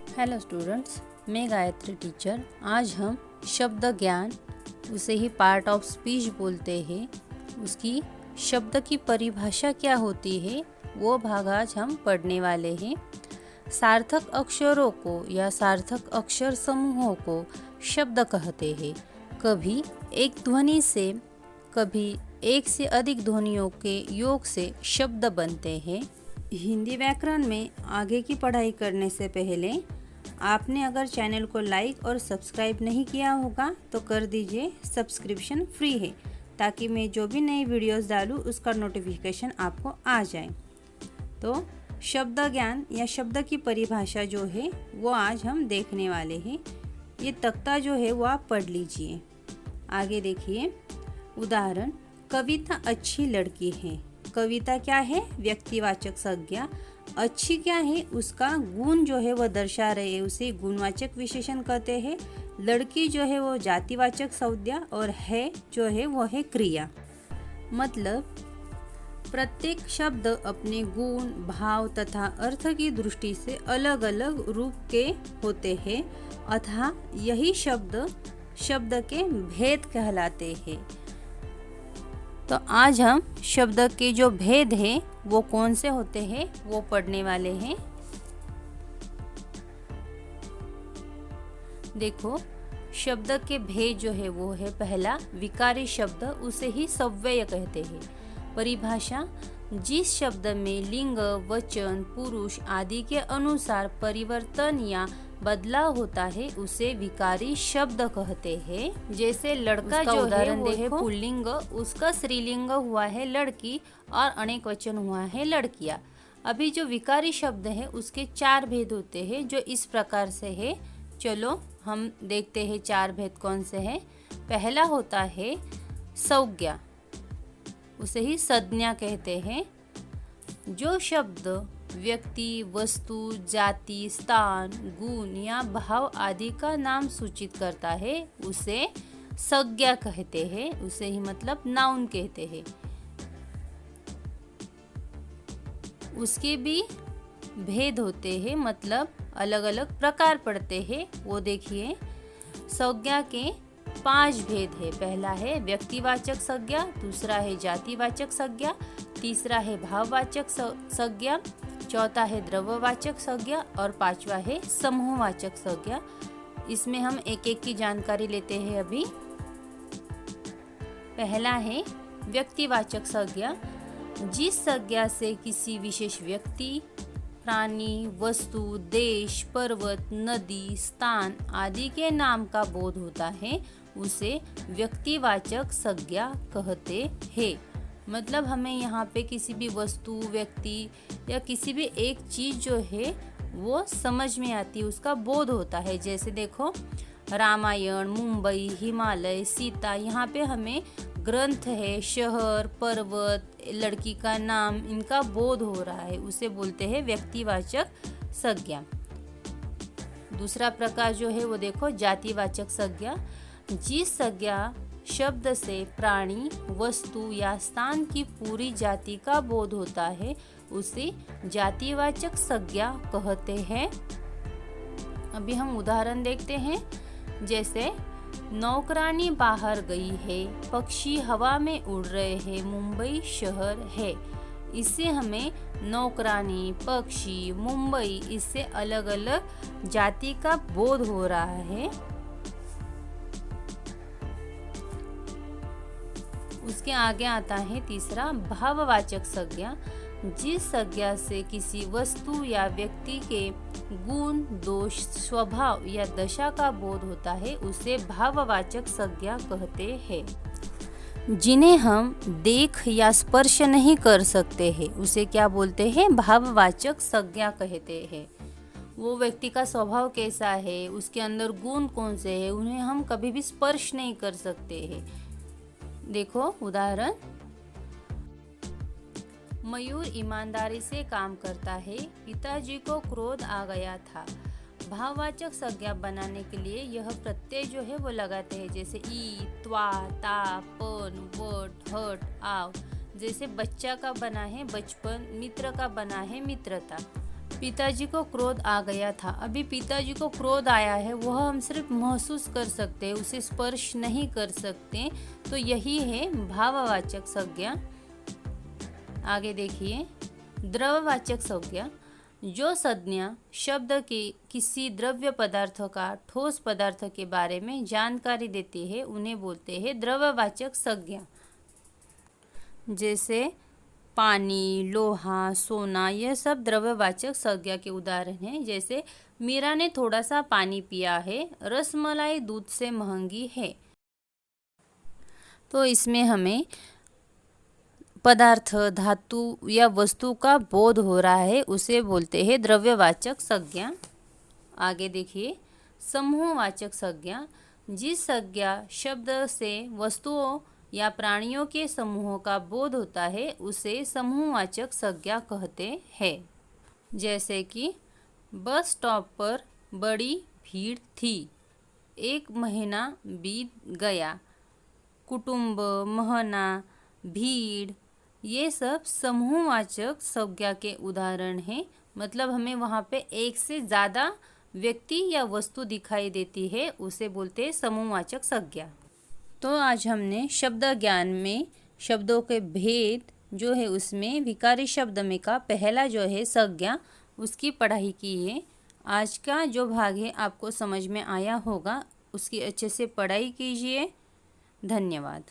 Hello students, मैं Gayatri teacher. आज हम शब्द ज्ञान, उसे ही पार्ट ऑफ स्पीच बोलते हैं, उसकी शब्द की परिभाषा क्या होती है वो भाग आज हम पढ़ने वाले हैं। सार्थक अक्षरों को या सार्थक अक्षर समूहों को शब्द कहते हैं। कभी एक ध्वनि से, कभी एक से अधिक ध्वनियों के योग से शब्द बनते हैं। हिंदी व्याकरण में आगे की पढ़ाई करने से पहले आपने अगर चैनल को लाइक और सब्सक्राइब नहीं किया होगा तो कर दीजिए। सब्सक्रिप्शन फ्री है ताकि मैं जो भी नई वीडियोस डालूँ उसका नोटिफिकेशन आपको आ जाए। तो शब्द ज्ञान या शब्द की परिभाषा जो है वो आज हम देखने वाले हैं। ये तख्ता जो है वो आप पढ़ लीजिए। आगे देखिए उदाहरण, कविता अच्छी लड़की है। कविता क्या है? व्यक्तिवाचक संज्ञा। अच्छी क्या है? उसका गुण जो है वो दर्शा रहे हैं, उसे गुणवाचक विशेषण कहते हैं। लड़की जो है वो जातिवाचक संज्ञा और है जो है वो है क्रिया। मतलब प्रत्येक शब्द अपने गुण, भाव तथा अर्थ की दृष्टि से अलग अलग रूप के होते हैं, अतः यही शब्द के भेद कहलाते हैं। तो आज हम शब्द के जो भेद हैं वो कौन से होते हैं वो पढ़ने वाले हैं। देखो, शब्द के भेद जो है वो है, पहला विकारी शब्द, उसे ही सव्यय कहते हैं। परिभाषा, जिस शब्द में लिंग, वचन, पुरुष आदि के अनुसार परिवर्तन या बदलाव होता है उसे विकारी शब्द कहते हैं। जैसे लड़का जो है वो है पुल्लिंग, उसका स्त्रीलिंग हुआ है लड़की और अनेक वचन हुआ है लड़कियां। अभी जो विकारी शब्द है उसके 4 भेद होते हैं जो इस प्रकार से है। चलो हम देखते हैं 4 भेद कौन से हैं। पहला होता है संज्ञा, उसे ही संज्ञा कहते हैं। जो शब्द व्यक्ति, वस्तु, जाति, स्थान, गुण या भाव आदि का नाम सूचित करता है उसे संज्ञा कहते हैं, उसे ही मतलब नाउन कहते हैं। उसके भी भेद होते हैं, मतलब अलग अलग प्रकार पड़ते हैं। वो देखिए, संज्ञा के 5 भेद है। पहला है व्यक्तिवाचक संज्ञा, दूसरा है जातिवाचक संज्ञा, तीसरा है भाववाचक संज्ञा, चौथा है द्रव्यवाचक संज्ञा और 5वां है समूहवाचक संज्ञा। इसमें हम एक एक की जानकारी लेते हैं अभी। पहला है व्यक्तिवाचक संज्ञा, जिस संज्ञा से किसी विशेष व्यक्ति, प्राणी, वस्तु, देश, पर्वत, नदी, स्थान आदि के नाम का बोध होता है उसे व्यक्तिवाचक संज्ञा कहते हैं। मतलब हमें यहाँ पे किसी भी वस्तु, व्यक्ति या किसी भी एक चीज जो है वो समझ में आती है, उसका बोध होता है। जैसे देखो, रामायण, मुंबई, हिमालय, सीता, यहाँ पे हमें ग्रंथ है, शहर, पर्वत, लड़की का नाम, इनका बोध हो रहा है, उसे बोलते हैं व्यक्तिवाचक संज्ञा। दूसरा प्रकार जो है वो देखो जातिवाचक संज्ञा, जिस संज्ञा शब्द से प्राणी, वस्तु या स्थान की पूरी जाति का बोध होता है उसे जातिवाचक संज्ञा कहते हैं। अभी हम उदाहरण देखते हैं। जैसे नौकरानी बाहर गई है, पक्षी हवा में उड़ रहे हैं, मुंबई शहर है। इससे हमें नौकरानी, पक्षी, मुंबई, इससे अलग अलग जाति का बोध हो रहा है। उसके आगे आता है तीसरा भाववाचक संज्ञा, जिस संज्ञा से किसी वस्तु या व्यक्ति के गुण, दोष, स्वभाव या दशा का बोध होता है उसे भाववाचक संज्ञा कहते हैं। जिन्हें हम देख या स्पर्श नहीं कर सकते हैं उसे क्या बोलते हैं? भाववाचक संज्ञा कहते हैं। वो व्यक्ति का स्वभाव कैसा है, उसके अंदर गुण कौन से हैं, उन्हें हम कभी भी स्पर्श नहीं कर सकते हैं। देखो उदाहरण, मयूर ईमानदारी से काम करता है, पिताजी को क्रोध आ गया था। भाववाचक संज्ञा बनाने के लिए यह प्रत्यय जो है वो लगाते हैं, जैसे ई, त्वा, ता, पन, वट, हट, आव। जैसे बच्चा का बना है बचपन, मित्र का बना है मित्रता। पिताजी को क्रोध आ गया था। अभी पिताजी को क्रोध आया है, वह हम सिर्फ महसूस कर सकते हैं, उसे स्पर्श नहीं कर सकते। तो यही है भाववाचक संज्ञा। आगे देखिए, द्रव्यवाचक संज्ञा। जो संज्ञा शब्द के किसी द्रव्य पदार्थ का ठोस पदार्थ के बारे में जानकारी देती है उन्हें बोलते हैं द्रव्यवाचक संज्ञा। जैसे पानी, लोहा, सोना, यह सब द्रव्यवाचक संज्ञा के उदाहरण हैं। जैसे मीरा ने थोड़ा सा पानी पिया है, रसमलाई दूध से महंगी है। तो इसमें हमें पदार्थ, धातु या वस्तु का बोध हो रहा है, उसे बोलते हैं द्रव्यवाचक संज्ञा। आगे देखिए, समूहवाचक संज्ञा। जिस संज्ञा शब्द से वस्तुओं या प्राणियों के समूहों का बोध होता है उसे समूहवाचक संज्ञा कहते हैं। जैसे कि बस स्टॉप पर बड़ी भीड़ थी, 1 महीना बीत गया। कुटुंब, महना, भीड़, ये सब समूहवाचक संज्ञा के उदाहरण हैं। मतलब हमें वहाँ पे एक से ज़्यादा व्यक्ति या वस्तु दिखाई देती है, उसे बोलते हैं समूहवाचक संज्ञा। तो आज हमने शब्द ज्ञान में शब्दों के भेद जो है उसमें विकारी शब्द में का पहला जो है संज्ञा, उसकी पढ़ाई की है। आज का जो भाग है आपको समझ में आया होगा, उसकी अच्छे से पढ़ाई कीजिए। धन्यवाद।